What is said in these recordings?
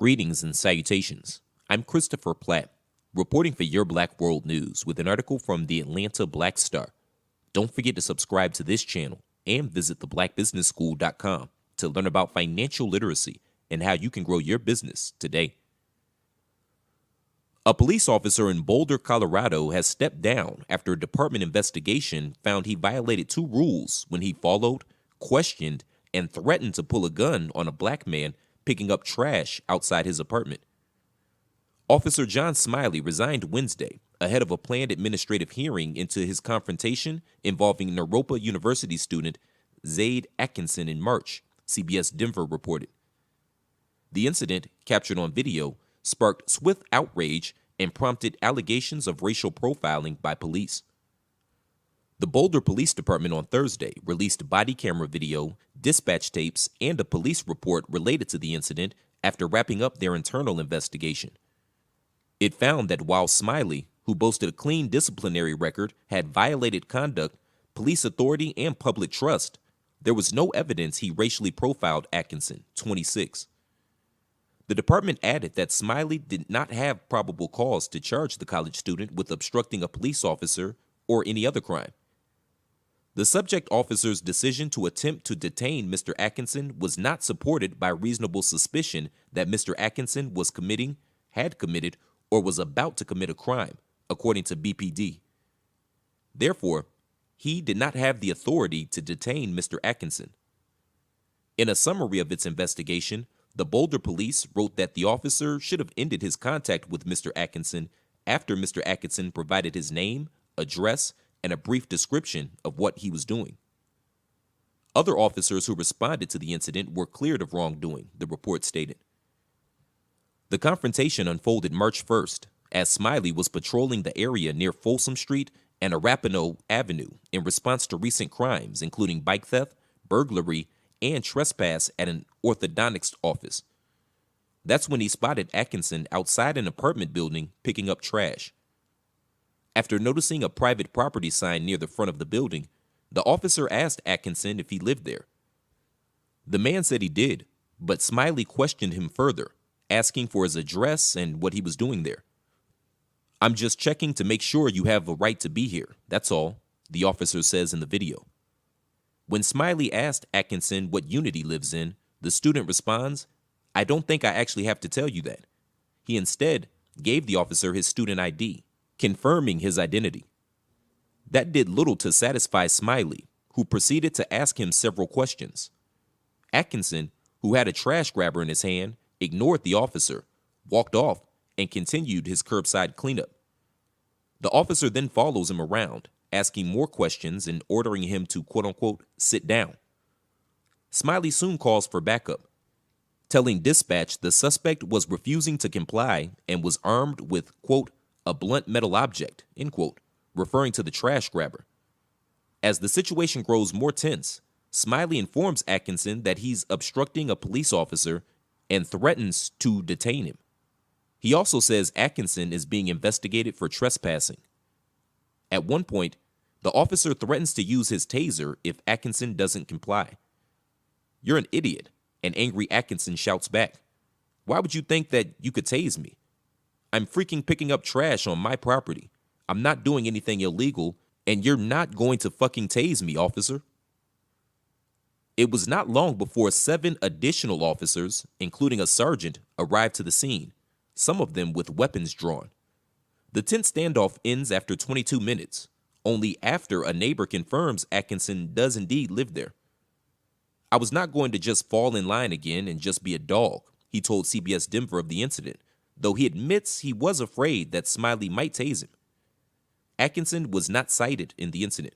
Greetings and salutations. I'm Christopher Platt, reporting for Your Black World News with an article from the Atlanta Black Star. Don't forget to subscribe to this channel and visit theblackbusinessschool.com to learn about financial literacy and how you can grow your business today. A police officer in Boulder, Colorado has stepped down after a department investigation found he violated two rules when he followed, questioned, and threatened to pull a gun on a black man picking up trash outside his apartment. Officer John Smiley resigned Wednesday ahead of a planned administrative hearing into his confrontation involving Naropa University student Zaid Atkinson in March, CBS Denver reported. The incident, captured on video, sparked swift outrage and prompted allegations of racial profiling by police. The Boulder Police Department on Thursday released body camera video, dispatch tapes, and a police report related to the incident after wrapping up their internal investigation. It found that while Smiley, who boasted a clean disciplinary record, had violated conduct, police authority, and public trust, there was no evidence he racially profiled Atkinson, 26. The department added that Smiley did not have probable cause to charge the college student with obstructing a police officer or any other crime. The subject officer's decision to attempt to detain Mr. Atkinson was not supported by reasonable suspicion that Mr. Atkinson was committing, had committed, or was about to commit a crime, according to BPD. Therefore, he did not have the authority to detain Mr. Atkinson. In a summary of its investigation, the Boulder police wrote that the officer should have ended his contact with Mr. Atkinson after Mr. Atkinson provided his name, address, and a brief description of what he was doing. Other officers who responded to the incident were cleared of wrongdoing, the report stated. The confrontation unfolded March 1st as Smiley was patrolling the area near Folsom Street and Arapahoe Avenue in response to recent crimes, including bike theft, burglary, and trespass at an orthodontist office. That's when he spotted Atkinson outside an apartment building picking up trash. After noticing a private property sign near the front of the building, the officer asked Atkinson if he lived there. The man said he did, but Smiley questioned him further, asking for his address and what he was doing there. "I'm just checking to make sure you have a right to be here, that's all," the officer says in the video. When Smiley asked Atkinson what unit he lives in, the student responds, "I don't think I actually have to tell you that." He instead gave the officer his student ID, confirming his identity. That did little to satisfy Smiley, who proceeded to ask him several questions. Atkinson, who had a trash grabber in his hand, ignored the officer, walked off, and continued his curbside cleanup. The officer then follows him around, asking more questions and ordering him to quote-unquote sit down. Smiley soon calls for backup, telling dispatch the suspect was refusing to comply and was armed with, quote, a blunt metal object, end quote, referring to the trash grabber. As the situation grows more tense, Smiley informs Atkinson that he's obstructing a police officer and threatens to detain him. He also says Atkinson is being investigated for trespassing. At one point, the officer threatens to use his taser if Atkinson doesn't comply. "You're an idiot," an angry Atkinson shouts back. "Why would you think that you could tase me? I'm freaking picking up trash on my property. I'm not doing anything illegal, and you're not going to fucking tase me, officer." It was not long before 7 additional officers, including a sergeant, arrived to the scene, some of them with weapons drawn. The tense standoff ends after 22 minutes, only after a neighbor confirms Atkinson does indeed live there. "I was not going to just fall in line again and just be a dog," he told CBS Denver of the incident, though he admits he was afraid that Smiley might tase him. Atkinson was not cited in the incident.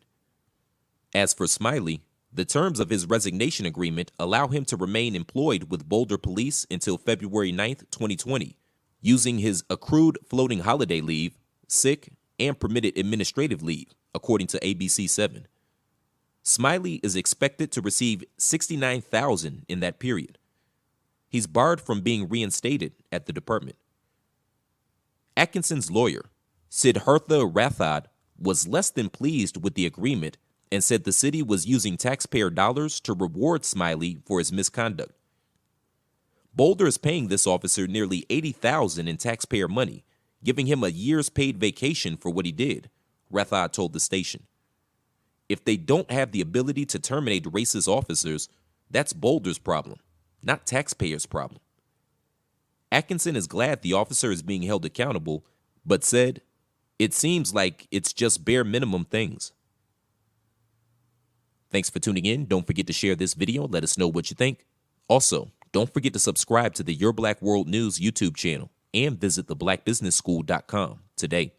As for Smiley, the terms of his resignation agreement allow him to remain employed with Boulder Police until February 9th, 2020, using his accrued floating holiday leave, sick, and permitted administrative leave, according to ABC7. Smiley is expected to receive $69,000 in that period. He's barred from being reinstated at the department. Atkinson's lawyer, Siddhartha Rathod, was less than pleased with the agreement and said the city was using taxpayer dollars to reward Smiley for his misconduct. Boulder is paying this officer nearly $80,000 in taxpayer money, giving him a year's paid vacation for what he did, Rathod told the station. If they don't have the ability to terminate racist officers, that's Boulder's problem, not taxpayers' problem. Atkinson is glad the officer is being held accountable, but said, "It seems like it's just bare minimum things." Thanks for tuning in. Don't forget to share this video. Let us know what you think. Also, don't forget to subscribe to the Your Black World News YouTube channel and visit theblackbusinessschool.com today.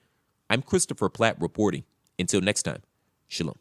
I'm Christopher Platt reporting. Until next time, shalom.